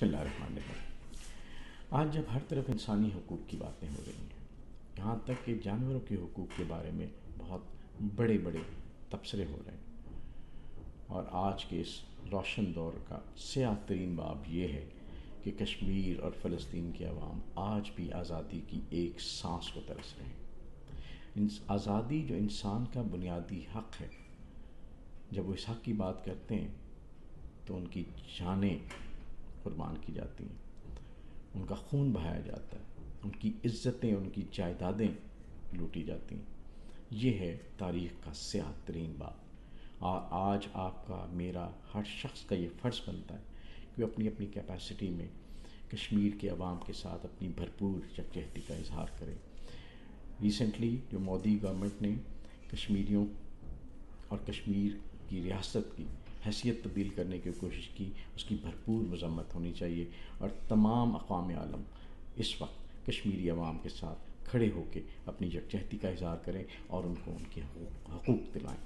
بسم اللہ الرحمن الرحیم۔ آج جب ہر طرف انسانی حقوق کی باتیں ہو رہی ہیں، یہاں تک کہ جانوروں کے حقوق کے بارے میں بہت بڑے بڑے تبصرے ہو رہے ہیں، اور آج کے اس روشن دور کا سیاہ ترین باب یہ ہے کہ کشمیر اور فلسطین کے عوام آج بھی آزادی کی ایک سانس کو ترس رہے ہیں۔ آزادی جو انسان کا بنیادی حق ہے، جب وہ اس حق کی بات کرتے ہیں تو ان کی جانیں قربان کی جاتی ہیں، ان کا خون بہایا جاتا ہے، ان کی عزتیں، ان کی جائیدادیں لوٹی جاتی ہیں۔ یہ ہے تاریخ کا سیاہ ترین باب، اور آج آپ کا، میرا، ہر شخص کا یہ فرض بنتا ہے کہ وہ اپنی اپنی کیپیسٹی میں کشمیر کے عوام کے ساتھ اپنی بھرپور یکجہتی کا اظہار کرے۔ ریسنٹلی جو مودی گورنمنٹ نے کشمیریوں اور کشمیر کی ریاست کی حیثیت تبدیل کرنے کی کوشش کی، اس کی بھرپور مذمت ہونی چاہیے، اور تمام اقوام عالم اس وقت کشمیری عوام کے ساتھ کھڑے ہو کے اپنی یکجہتی کا اظہار کریں اور ان کو ان کے حقوق دلائیں۔